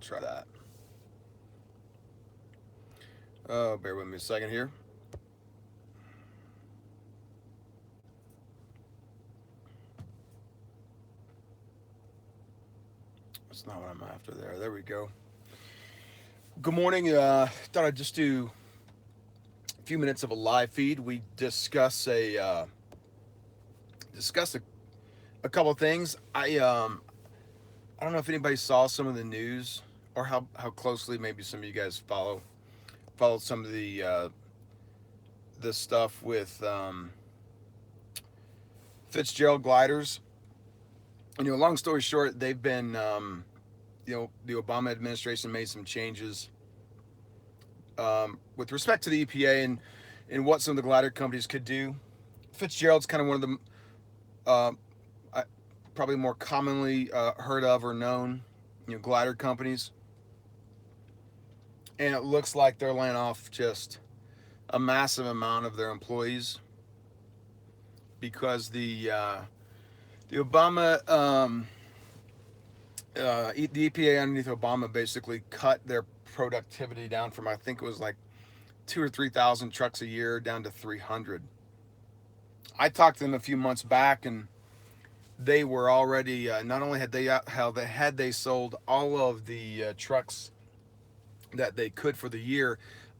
try that. Oh, bear with me a second here. That's not what I'm after there. There we go. Good morning. Thought I'd just do a few minutes of a live feed. We discuss a couple of things. I don't know if anybody saw some of the news or how closely maybe some of you guys followed some of the stuff with Fitzgerald gliders. Long story short, they've been the Obama administration made some changes with respect to the EPA and what some of the glider companies could do. Fitzgerald's kind of one of the uh, probably more commonly heard of or known, glider companies, and it looks like they're laying off just a massive amount of their employees because the Obama the EPA underneath Obama basically cut their productivity down from I think it was like 2 or 3 thousand trucks a year down to 300. I talked to them a few months back, and they were already not only had they sold all of the trucks that they could for the year,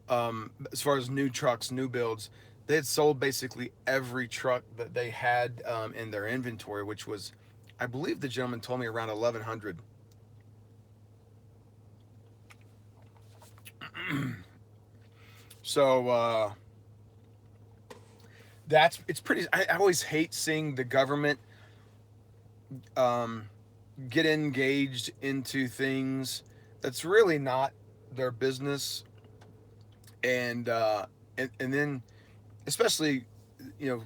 as far as new trucks, new builds, they had sold basically every truck that they had in their inventory, which was, I believe the gentleman told me around 1,100. So it's pretty. I always hate seeing the government um, get engaged into things that's really not their business, and and then especially you know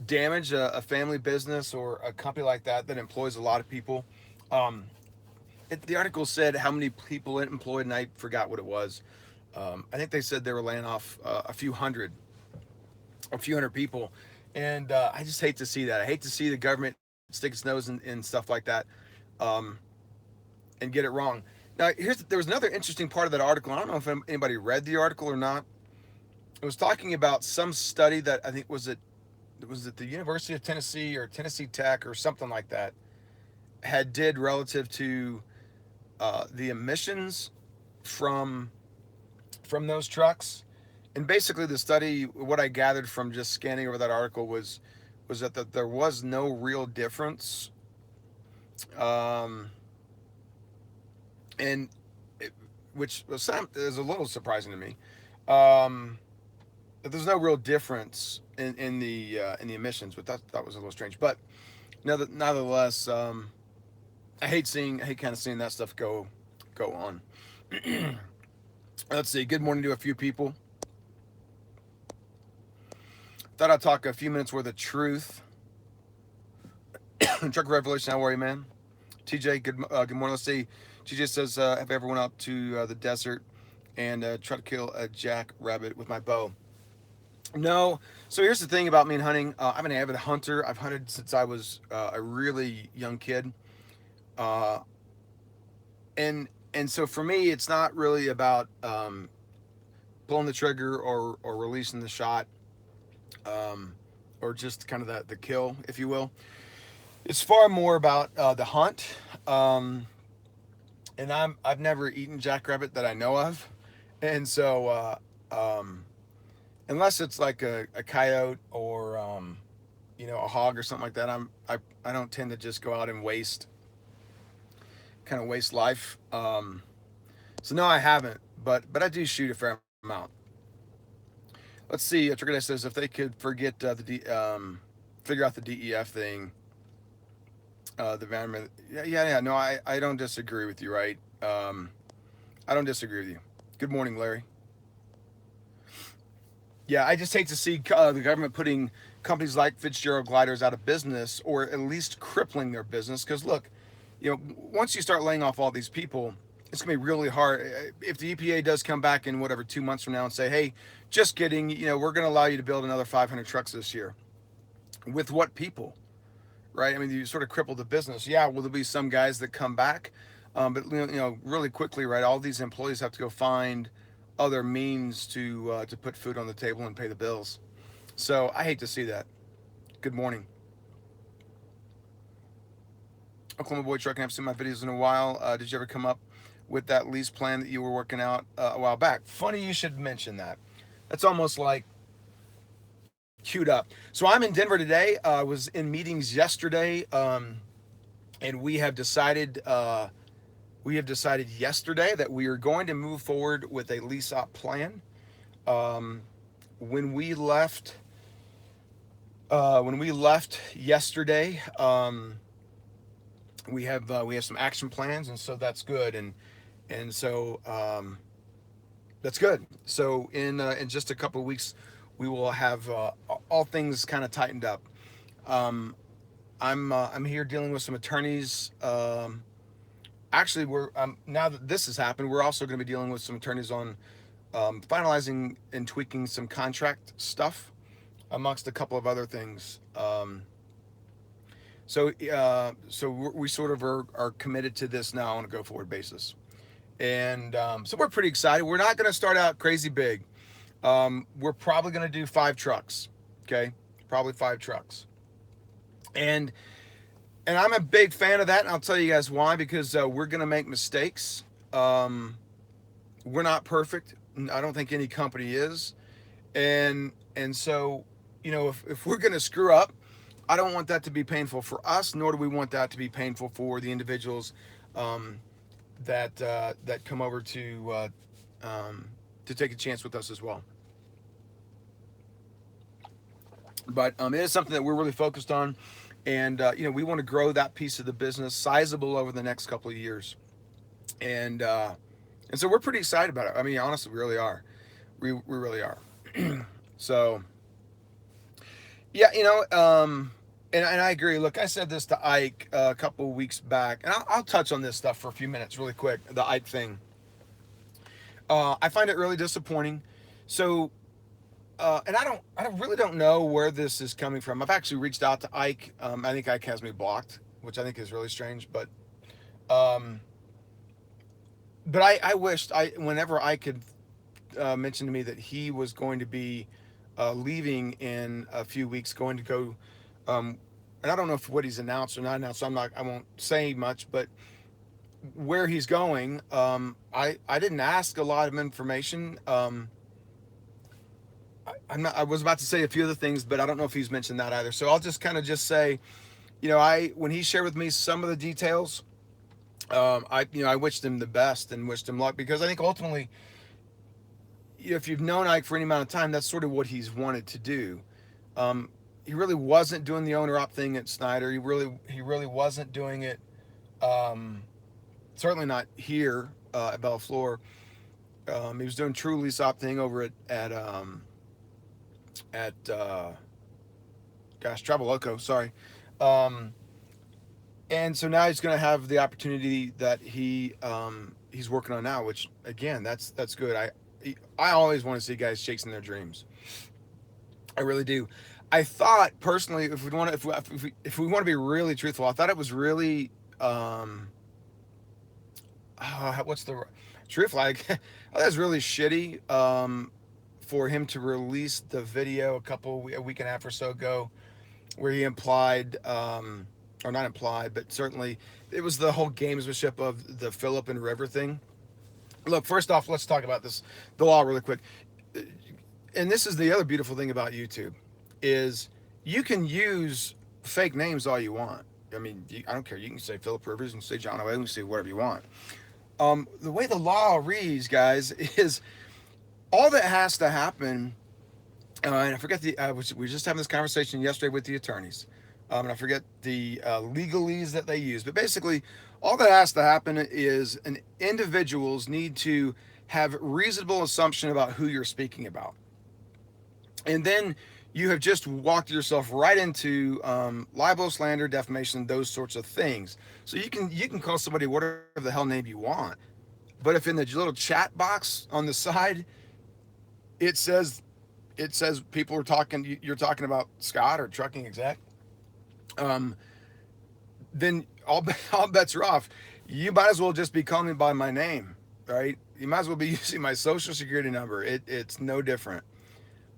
damage a family business or a company like that employs a lot of people. Um, the article said how many people it employed, and I forgot what it was. I think they said they were laying off a few hundred people, and I just hate to see that. I hate to see the government stick its nose in stuff like that, um, and get it wrong. Now, there was another interesting part of that article. I don't know if anybody read the article or not. It was talking about some study that I think was at the University of Tennessee or Tennessee Tech or something like that had did relative to the emissions from those trucks. And basically, the study, what I gathered from just scanning over that article was that there was no real difference, um, and it, which is a little surprising to me. Um, that there's no real difference in the emissions, but that was a little strange. But nevertheless, I hate kind of seeing that stuff go on. Let's see. Good morning to a few people. Thought I'd talk a few minutes worth of truth. Truck Revolution, how are you, man? TJ, good morning. Let's see. TJ says, have you ever went out to the desert and tried to kill a jackrabbit with my bow? No. So here's the thing about me and hunting. I'm an avid hunter. I've hunted since I was a really young kid, uh, and so for me, it's not really about pulling the trigger or releasing the shot, um, or just kind of the kill, if you will. It's far more about the hunt. Um, and I've never eaten jackrabbit that I know of, and so unless it's like a coyote or a hog or something like that, I don't tend to just go out and waste life. So no, I haven't, but I do shoot a fair amount. Let's see. Trigger says if they could forget figure out the DEF thing, the environment. Yeah. No, I don't disagree with you, right? I don't disagree with you. Good morning, Larry. Yeah, I just hate to see the government putting companies like Fitzgerald Gliders out of business, or at least crippling their business. Because look, once you start laying off all these people, it's gonna be really hard. If the EPA does come back in whatever 2 months from now and say, "Hey, just kidding, we're gonna allow you to build another 500 trucks this year," with what people, right? I mean, you sort of cripple the business. Yeah, will there be some guys that come back? But really quickly, right? All these employees have to go find other means to put food on the table and pay the bills. So I hate to see that. Good morning, Oklahoma Boy Truck. I haven't seen my videos in a while. Did you ever come up with that lease plan that you were working out a while back? Funny you should mention that. That's almost like queued up. So I'm in Denver today. I was in meetings yesterday, and we have decided yesterday that we are going to move forward with a lease op plan. Um, when we left, yesterday, we have some action plans, and so that's good, and so that's good. So in just a couple of weeks, we will have all things kind of tightened up. Um, I'm here dealing with some attorneys. Actually, we're now that this has happened, we're also going to be dealing with some attorneys on finalizing and tweaking some contract stuff, amongst a couple of other things. So we sort of are committed to this now on a go forward basis, and so we're pretty excited. We're not going to start out crazy big. We're probably going to do 5 trucks. Okay, probably 5 trucks, and I'm a big fan of that. And I'll tell you guys why. Because we're going to make mistakes. Um, we're not perfect. I don't think any company is, and so if we're going to screw up, I don't want that to be painful for us, nor do we want that to be painful for the individuals um, that come over to take a chance with us as well. But it is something that we're really focused on, and we want to grow that piece of the business sizable over the next couple of years, and so we're pretty excited about it. I mean, honestly, we really are. We really are. So yeah, and I agree. Look, I said this to Ike a couple of weeks back, and I'll touch on this stuff for a few minutes, really quick. The Ike thing. I find it really disappointing. So, and I really don't know where this is coming from. I've actually reached out to Ike. I think Ike has me blocked, which I think is really strange. Um, but I wished whenever I could mention to me that he was going to be leaving in a few weeks, going to go. Um, and I don't know if what he's announced or not announced, so I won't say much, but where he's going, I didn't ask a lot of information. I was about to say a few other things, but I don't know if he's mentioned that either. So I'll just kind of just say, when he shared with me some of the details, I wished him the best and wished him luck, because I think ultimately, if you've known Ike for any amount of time, that's sort of what he's wanted to do. He really wasn't doing the owner op thing at Snyder. He really wasn't doing it. Um, Certainly not here at Bellafleur. He was doing true lease op thing over at gosh, Travel Loco. Sorry. Um, and so now he's going to have the opportunity that he's working on now, which again, that's good. I always want to see guys chasing their dreams. I really do. I thought personally, if we want to be really truthful, I thought it was really what's the truth like? Oh, that's really shitty for him to release the video a week and a half or so ago, where he implied, or not implied, but certainly it was the whole gamesmanship of the Phillip and River thing. Look, first off, let's talk about the law really quick. And this is the other beautiful thing about YouTube, is you can use fake names all you want. I mean, I don't care. You can say Philip Rivers, and say John O'Ay, you can say whatever you want. The way the law reads, guys, is all that has to happen. And I forget we were just having this conversation yesterday with the attorneys, and I forget the legalese that they use. But basically, all that has to happen is individuals need to have reasonable assumption about who you're speaking about, and then you have just walked yourself right into libel, slander, defamation, those sorts of things. So you can call somebody whatever the hell name you want, but if in the little chat box on the side it says people are talking, you're talking about Scott or Trucking Exec, um, then all bets are off. you might as well just be calling me by my name, right? You might as well be using my social security number. It's no different.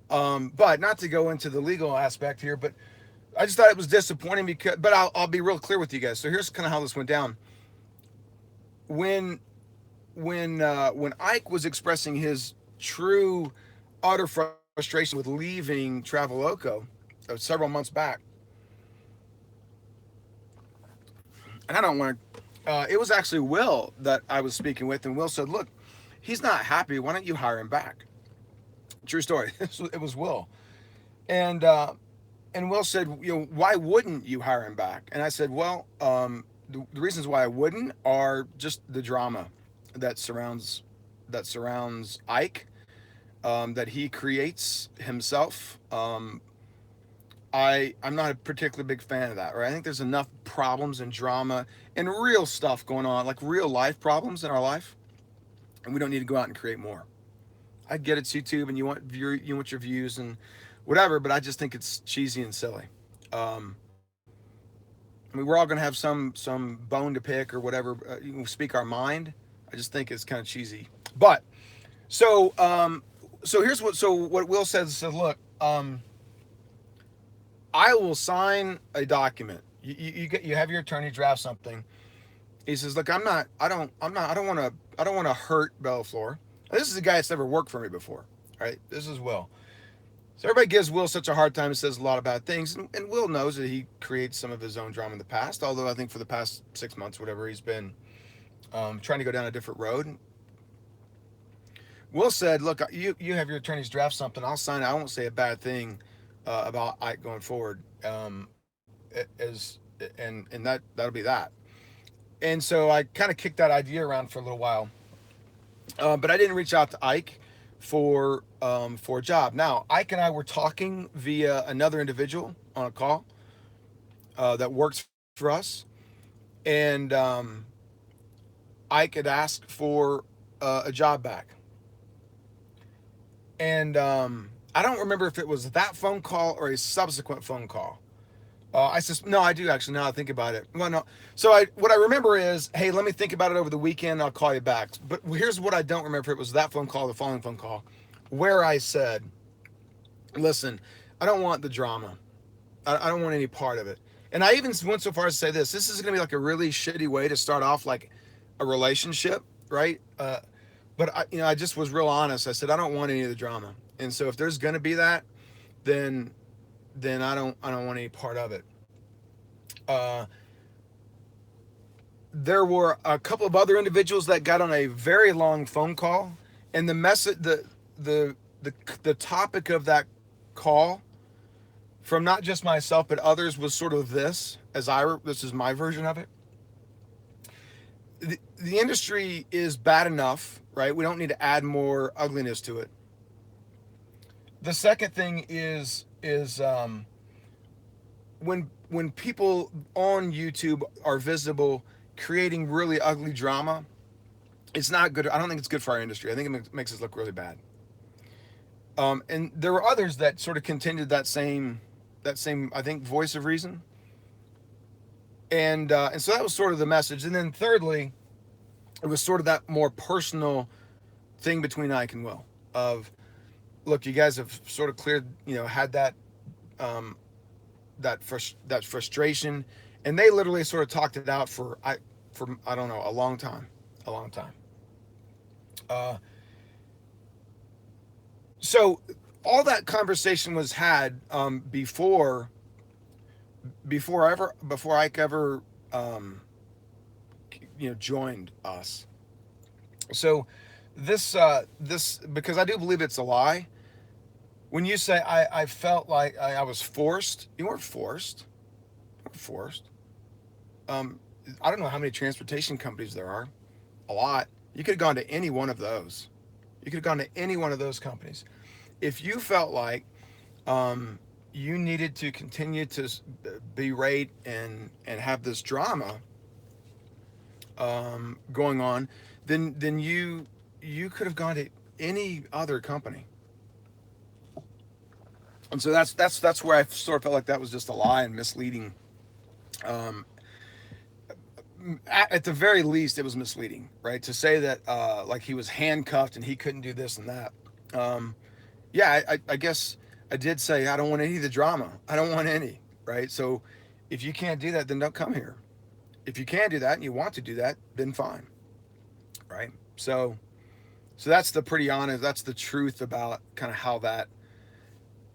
But not to go into the legal aspect here, but I just thought it was disappointing because, but I'll be real clear with you guys. So here's kind of how this went down. When when Ike was expressing his true utter frustration with leaving Traveloco several months back, and I don't want to. It was actually Will that I was speaking with, and Will said, "Look, he's not happy. Why don't you hire him back?" True story. It was Will, and Will said, "You know, why wouldn't you hire him back?" And I said, "Well, the reasons why I wouldn't are just the drama that surrounds Ike, that he creates himself. I'm not a particularly big fan of that. Right? I think there's enough problems and drama and real stuff going on, like real life problems in our life, and we don't need to go out and create more. I get it's YouTube and you want your views and whatever, but I just think it's cheesy and silly. Um, I mean, we're all gonna have some bone to pick or whatever. You can speak our mind. I just think it's kind of cheesy. But so what Will said. Look, I will sign a document. You have your attorney draft something. He says, look, I don't want to hurt Bellafleur. This is a guy that's never worked for me before, right? This is Will. So everybody gives Will such a hard time and says a lot of bad things. And Will knows that he creates some of his own drama in the past, although I think for the past 6 months, whatever, he's been trying to go down a different road. Will said, look, you have your attorneys draft something. I'll sign it. I won't say a bad thing about Ike going forward. That'll be that. And so I kind of kicked that idea around for a little while. But I didn't reach out to Ike for a job. Now, Ike and I were talking via another individual on a call that works for us, and Ike had asked for a job back, and I don't remember if it was that phone call or a subsequent phone call. No, I do actually. Now I think about it. Well, no. So what I remember is, hey, let me think about it over the weekend. I'll call you back. But here's what I don't remember: if it was that phone call or the following phone call, where I said, listen, I don't want the drama. I don't want any part of it. And I even went so far as to say this: this is going to be like a really shitty way to start off like a relationship, right? I just was real honest. I said I don't want any of the drama, and so if there's going to be that, then I don't want any part of it. Uh, there were a couple of other individuals that got on a very long phone call, and the message, the topic of that call, from not just myself but others, was sort of this. This is my version of it. The industry is bad enough, right? We don't need to add more ugliness to it. The second thing is when people on YouTube are visible creating really ugly drama, it's not good. I don't think it's good for our industry. I think it makes us look really bad. And there were others that sort of continued that same I think voice of reason. And so that was sort of the message. And then thirdly, it was sort of that more personal thing between Ike and Will of, look, you guys have sort of cleared, had that that frustration, and they literally sort of talked it out for I don't know, a long time. So all that conversation was had before Ike ever joined us. So this because I do believe it's a lie. When you say I felt like I was forced, you weren't forced. You weren't forced. I don't know how many transportation companies there are. A lot. You could have gone to any one of those. You could have gone to any one of those companies. If you felt like you needed to continue to berate and have this drama going on, then you could have gone to any other company. And so that's where I sort of felt like that was just a lie and misleading. at the very least, it was misleading, right? To say that like he was handcuffed and he couldn't do this and that. Um, yeah, I guess I did say I don't want any of the drama. I don't want any, right? So if you can't do that, then don't come here. If you can do that and you want to do that, then fine, right? So that's the pretty honest. That's the truth about kind of how that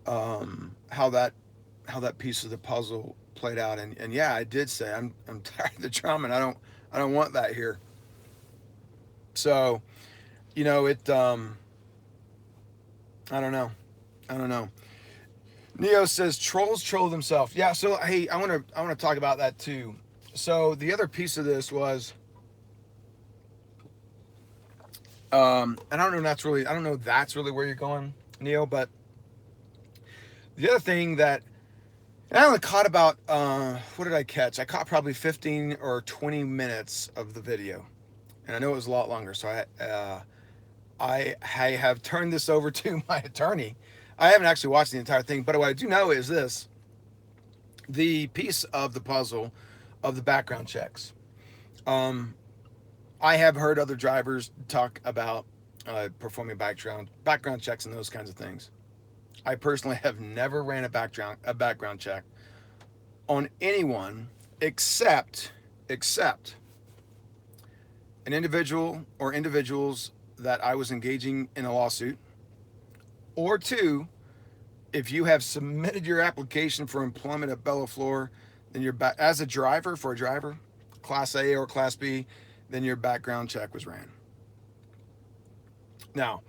how that how that piece of the puzzle played out. And yeah, I did say I'm tired of the drama and I don't want that here. So it I don't know. I don't know. Neo says trolls troll themselves. Yeah, so hey, I want to talk about that too. So the other piece of this was and I don't know that's really where you're going, Neo, but the other thing that and I only caught about what did I catch? I caught probably 15 or 20 minutes of the video. And I know it was a lot longer, so I have turned this over to my attorney. I haven't actually watched the entire thing, but what I do know is this: the piece of the puzzle of the background checks. Um, I have heard other drivers talk about performing background checks and those kinds of things. I personally have never ran a background check on anyone except an individual or individuals that I was engaging in a lawsuit, or two, if you have submitted your application for employment at Bella Floor, then you're back as a driver for a driver, class A or class B, then your background check was ran. Now,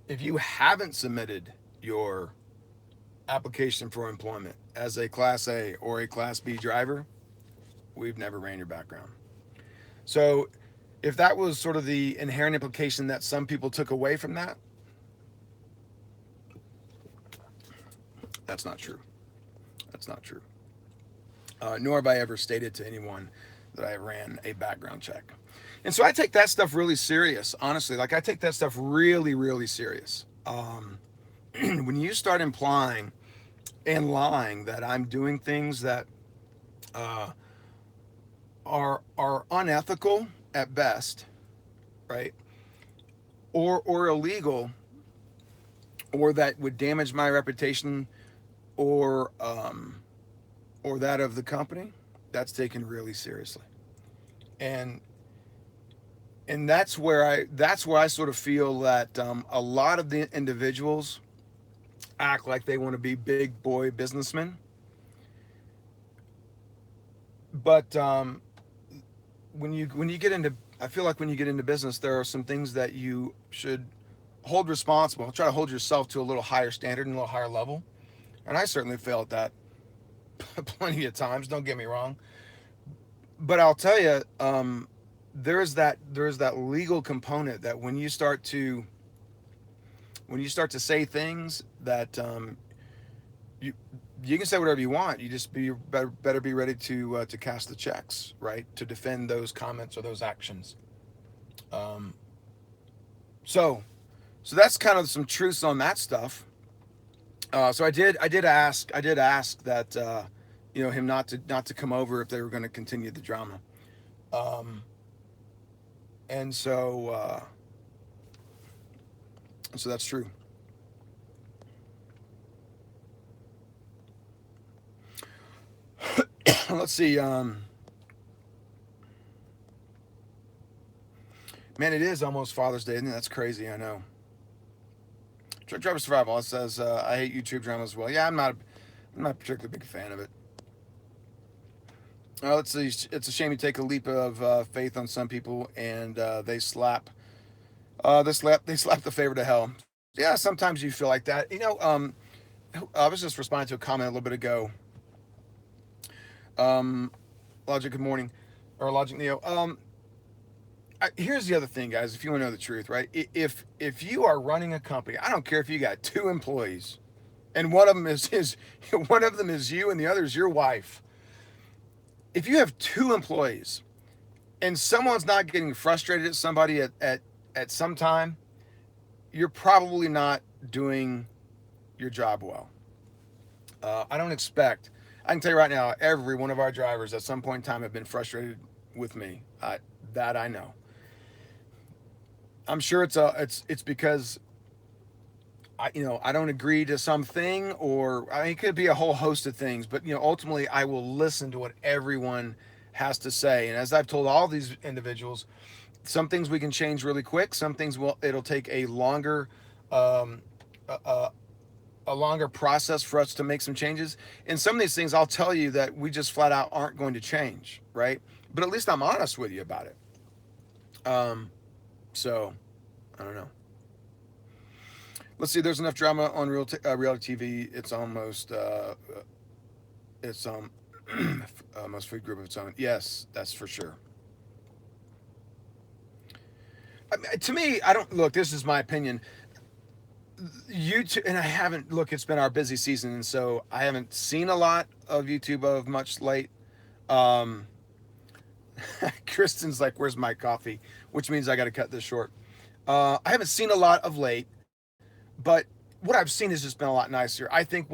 if you haven't submitted your application for employment as a class A or a class B driver, we've never ran your background. So, if that was sort of the inherent implication that some people took away from that, that's not true. That's not true. Nor have I ever stated to anyone that I ran a background check. And so I take that stuff really serious, honestly. Like I take that stuff really, really serious. When you start implying and lying that I'm doing things that uh, are unethical at best, right, or illegal, or that would damage my reputation, or that of the company, that's taken really seriously. And that's where I sort of feel that a lot of the individuals act like they want to be big boy businessmen, but when you get into I feel like when you get into business, there are some things that you should hold responsible. Try to hold yourself to a little higher standard and a little higher level. And I certainly fail at that plenty of times. Don't get me wrong, but I'll tell you, there is that legal component that when you start to say things that you you can say whatever you want. You just better be ready to cash the checks, right? To defend those comments or those actions. Um, so so that's kind of some truths on that stuff. So I did ask that him not to come over if they were going to continue the drama. Um, and so that's true. Let's see. Man, it is almost Father's Day, isn't it? That's crazy. I know. Truck Driver Survival says I hate YouTube drama as well. Yeah, I'm not a particularly big fan of it. Let's see. It's a shame you take a leap of faith on some people and they slap the favor to hell. Yeah, sometimes you feel like that. I was just responding to a comment a little bit ago. Um, Logic, good morning, or Logic Neo. Here's the other thing, guys. If you want to know the truth, right? If you are running a company, I don't care if you got two employees, and one of them is one of them is you, and the other is your wife. If you have two employees, and someone's not getting frustrated at somebody at some time, you're probably not doing your job well. I don't expect. I can tell you right now, every one of our drivers at some point in time have been frustrated with me. That I know. I'm sure it's because I don't agree to something, or I mean, it could be a whole host of things. But ultimately, I will listen to what everyone has to say. And as I've told all these individuals, some things we can change really quick. Some things it'll take um, a, a longer process for us to make some changes. And some of these things, I'll tell you that we just flat out aren't going to change, right? But at least I'm honest with you about it. Um, so I don't know. Let's see. There's enough drama on reality TV. It's almost food group of its own. Yes, that's for sure. I mean, to me, I don't look. This is my opinion. YouTube, and I haven't look. It's been our busy season, and so I haven't seen a lot of YouTube of much late. Um, Kristen's like, "Where's my coffee?" Which means I got to cut this short. I haven't seen a lot of late, but what I've seen has just been a lot nicer. I think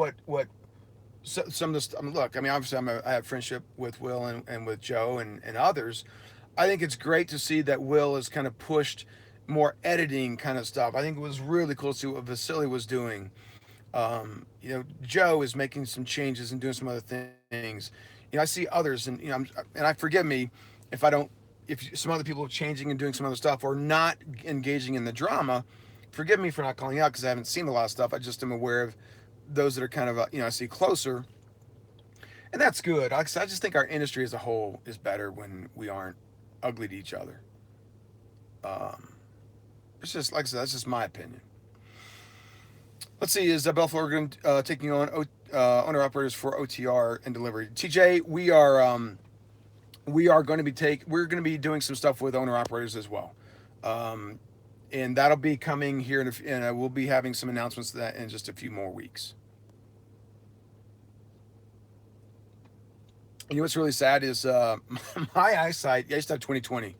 some of this. I mean, look, I mean, obviously, I have friendship with Will and with Joe and others. I think it's great to see that Will has kind of pushed more editing kind of stuff. I think it was really cool to see what Vasily was doing. Joe is making some changes and doing some other things. I see others, and and I forgive me if I don't, if some other people are changing and doing some other stuff or not engaging in the drama. Forgive me for not calling out because I haven't seen a lot of stuff. I just am aware of those that are kind of I see closer, and that's good. I just think our industry as a whole is better when we aren't ugly to each other. Um, it's just like I said, that's just my opinion. Let's see, is Belflor going taking on owner operators for OTR and delivery? TJ, we are going to we're going to be doing some stuff with owner operators as well, um, and that'll be coming here and we'll be having some announcements of that in just a few more weeks. What's really sad is my eyesight. I used to have 20/20,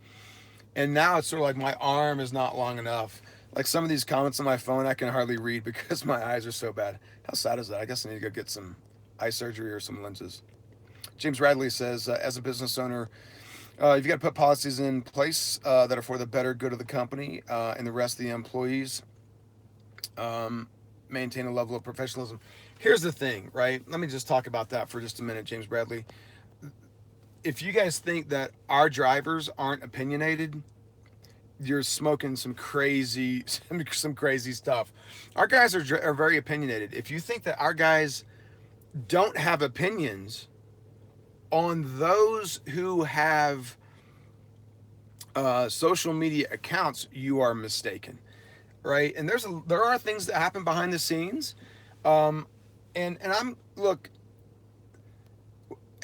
and now it's sort of like my arm is not long enough. Like some of these comments on my phone, I can hardly read because my eyes are so bad. How sad is that? I guess I need to go get some eye surgery or some lenses. James Radley says, as a business owner, you've got to put policies in place that are for the better good of the company and the rest of the employees. Um, Maintain a level of professionalism. Here's the thing, right? Let me just talk about that for just a minute, James Bradley. If you guys think that our drivers aren't opinionated, you're smoking some crazy some crazy stuff. Our guys are very opinionated. If you think that our guys don't have opinions on those who have social media accounts, you are mistaken, right? And there are things that happen behind the scenes, um, and I'm look.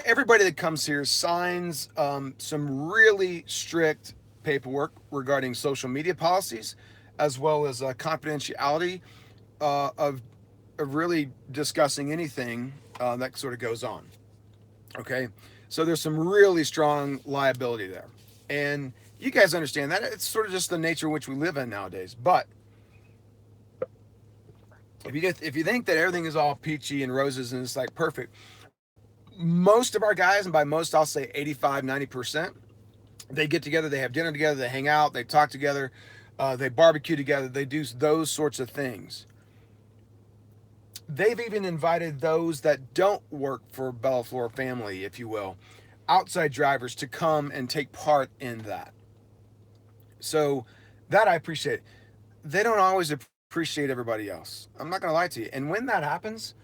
Everybody that comes here signs some really strict paperwork regarding social media policies, as well as confidentiality of really discussing anything that sort of goes on. Okay, so there's some really strong liability there, and you guys understand that it's sort of just the nature in which we live in nowadays. But if you think that everything is all peachy and roses and it's like perfect, most of our guys, and by most I'll say 85, 90%, they get together, they have dinner together, they hang out, they talk together, they barbecue together, they do those sorts of things. They've even invited those that don't work for Bellaflor family, if you will, outside drivers to come and take part in that. So that I appreciate. They don't always appreciate everybody else. I'm not going to lie to you. And when that happens,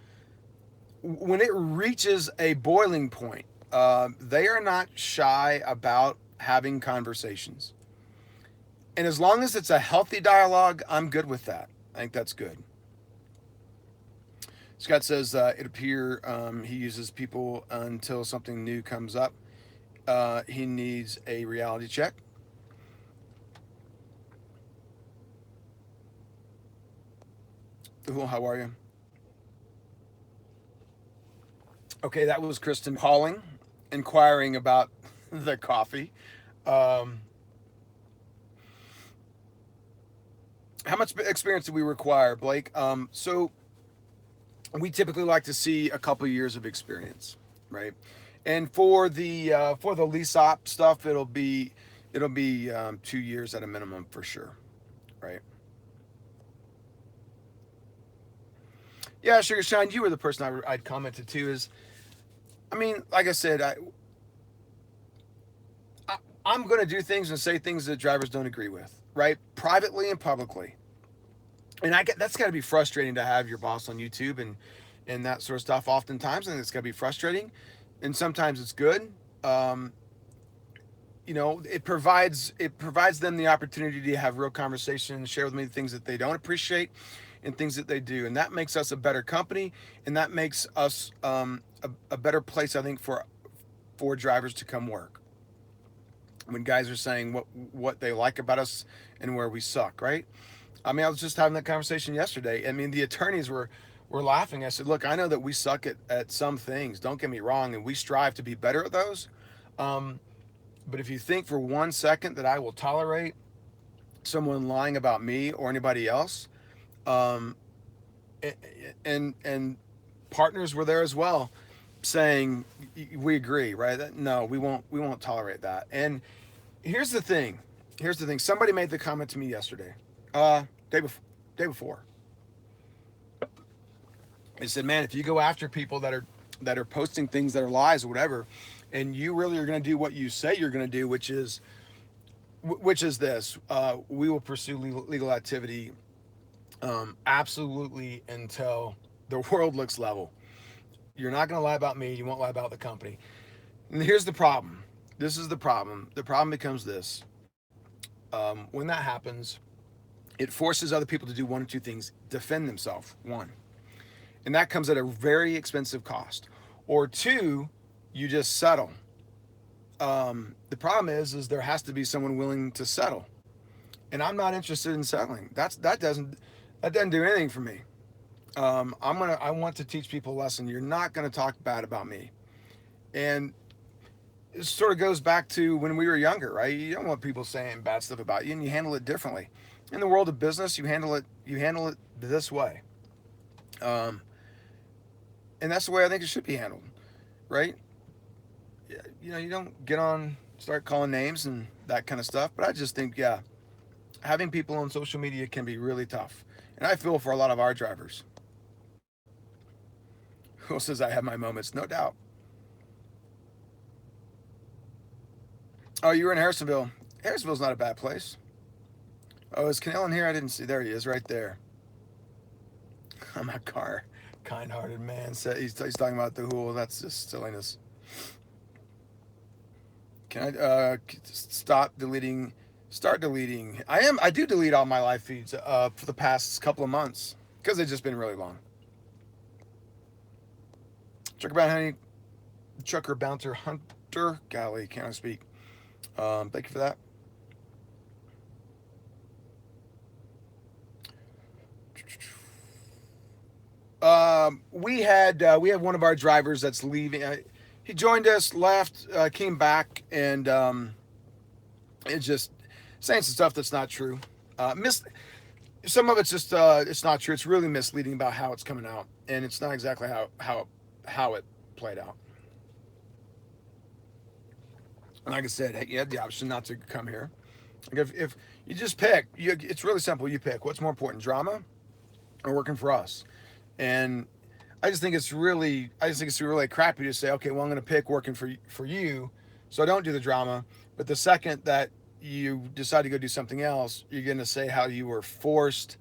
when it reaches a boiling point, they are not shy about having conversations. And as long as it's a healthy dialogue, I'm good with that. I think that's good. Scott says it appear he uses people until something new comes up. He needs a reality check. Well, how are you? Okay, that was Kristen calling, inquiring about the coffee. Um, how much experience do we require, Blake? So we typically like to see a couple years of experience, right? And for the lease op stuff, it'll be 2 years at a minimum for sure, right? Yeah, Sugar Shine, you were the person I'd commented to. Is I mean, like I said, I I'm going to do things and say things that drivers don't agree with, right? Privately and publicly. And I get that's got to be frustrating to have your boss on YouTube and that sort of stuff. Oftentimes, and it's got to be frustrating, and sometimes it's good. Um, it provides them the opportunity to have real conversation and share with me the things that they don't appreciate and things that they do, and that makes us a better company, and that makes us a better place, I think, for drivers to come work when guys are saying what they like about us and where we suck, right? I mean, I was just having that conversation yesterday. I mean, the attorneys were laughing. I said, look, I know that we suck at some things, don't get me wrong, and we strive to be better at those. um, but if you think for 1 second that I will tolerate someone lying about me or anybody else, um, and partners were there as well, saying we agree, right? No, we won't tolerate that. And here's the thing, Somebody made the comment to me yesterday, day before. They said, "Man, if you go after people that are posting things that are lies or whatever, and you really are going to do what you say you're going to do, which is this, we will pursue legal activity, absolutely until the world looks level. You're not going to lie about me. You won't lie about the company." And here's the problem. This is the problem. The problem becomes this. When that happens, it forces other people to do one or two things: defend themselves, one, and that comes at a very expensive cost, or two, you just settle. The problem is there has to be someone willing to settle, and I'm not interested in settling. That doesn't do anything for me. I want to teach people a lesson. You're not gonna talk bad about me, and it sort of goes back to when we were younger, right? You don't want people saying bad stuff about you, and you handle it differently. In the world of business, you handle it this way, um, and that's the way I think it should be handled, right? You don't get on, start calling names and that kind of stuff. But I just think, yeah, having people on social media can be really tough, and I feel for a lot of our drivers. Who says I have my moments? No doubt. Oh, you were in Harrisonville. Harrisonville's not a bad place. Oh, is Canell in here? I didn't see. There he is, right there. Oh, my car. Kind-hearted man. He's talking about the Hool. That's just silliness. Can I stop deleting? Start deleting. I do delete all my live feeds for the past couple of months because they've just been really long. Trucker Bouncer Hunter. Golly, can't I speak? Thank you for that. We have one of our drivers that's leaving. He joined us, left, came back, and it's just saying some stuff that's not true. Some of it's just it's not true. It's really misleading about how it's coming out, and it's not exactly how it played out. And like I said, hey, you had the option not to come here. Like if you just pick, it's really simple. You pick what's more important, drama or working for us. And I just think it's really crappy to say, okay, well, I'm going to pick working for you, so I don't do the drama. But the second that you decide to go do something else, you're going to say how you were forced,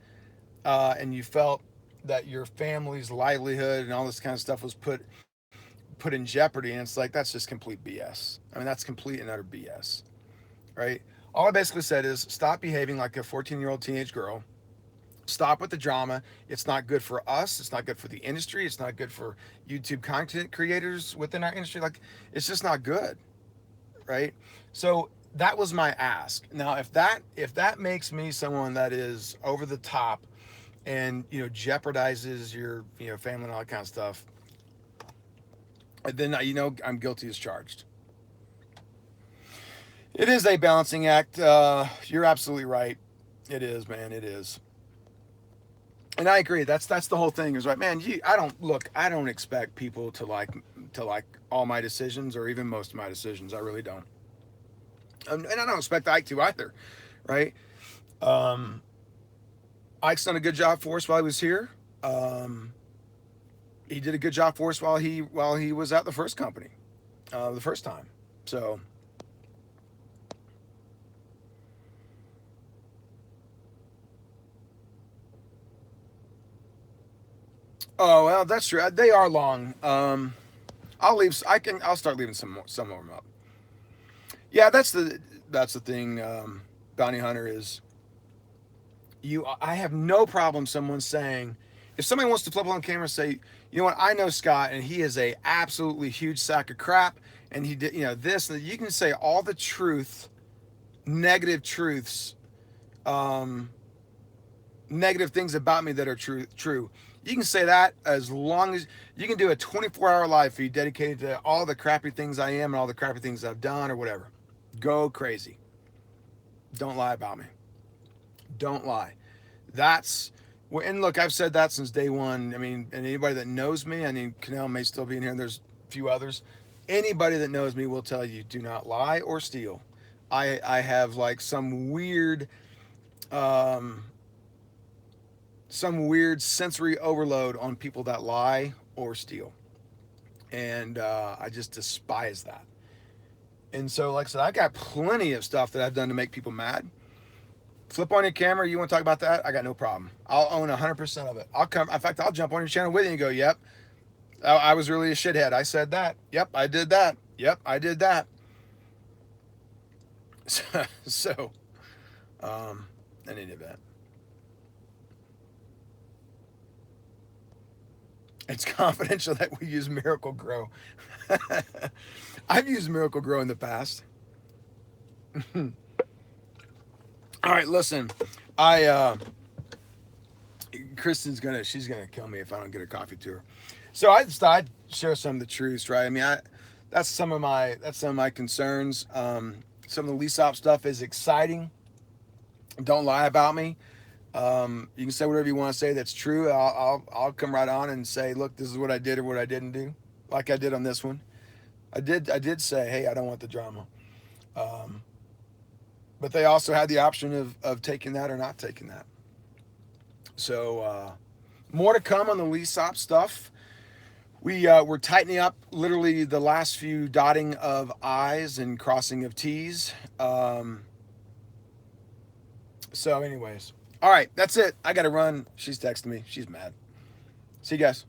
and you felt that your family's livelihood and all this kind of stuff was put in jeopardy. And it's like that's just complete BS. I mean, that's complete and utter BS, right? All I basically said is stop behaving like a 14-year-old teenage girl. Stop with the drama. It's not good for us. It's not good for the industry. It's not good for YouTube content creators within our industry. Like, it's just not good, right? So that was my ask. Now, if that makes me someone that is over the top and jeopardizes your family and all that kind of stuff, then I'm guilty as charged. It is a balancing act. You're absolutely right. It is, man. It is. And I agree. That's the whole thing. Is right, man. I don't expect people to like to like all my decisions or even most of my decisions. I really don't. And I don't expect Ike to either, right? Um, Ike's done a good job for us while he was here. Um, he did a good job for us while he was at the first company, the first time. So, oh well, that's true. They are long. I'll leave. I can. I'll start leaving some of them up. Yeah, that's the thing. Bounty hunter is you. I have no problem someone saying, if somebody wants to flip on camera and say, you know what, I know Scott and he is a absolutely huge sack of crap, and he did, this. And you can say all the truth, negative truths, um, negative things about me that are true. You can say that as long as you can do a 24-hour live feed dedicated to all the crappy things I am and all the crappy things I've done or whatever. Go crazy. Don't lie about me. Don't lie. That's and look, I've said that since day one. I mean, and anybody that knows me, I mean, Canal may still be in here, and there's a few others. Anybody that knows me will tell you, do not lie or steal. I have like um, some weird sensory overload on people that lie or steal, and I just despise that. And so, like I said, I got plenty of stuff that I've done to make people mad. Flip on your camera. You want to talk about that? I got no problem. I'll own 100% of it. I'll come. In fact, I'll jump on your channel with you and go, "Yep, I was really a shithead. I said that. Yep, I did that. Yep, I did that." So, in any event, it's confidential that we use Miracle Grow. I've used Miracle Grow in the past. All right, listen. I she's gonna kill me if I don't get a coffee to her. So I just thought I'd share some of the truths, right? I mean, that's some of my concerns. Some of the lease op stuff is exciting. Don't lie about me. You can say whatever you want to say that's true. I'll come right on and say, look, this is what I did or what I didn't do, like I did on this one. I did say, hey, I don't want the drama. Um, but they also had the option of taking that or not taking that. So more to come on the lease op stuff. We're tightening up literally the last few dotting of I's and crossing of T's. So anyways, all right, that's it. I got to run. She's texting me. She's mad. See you guys.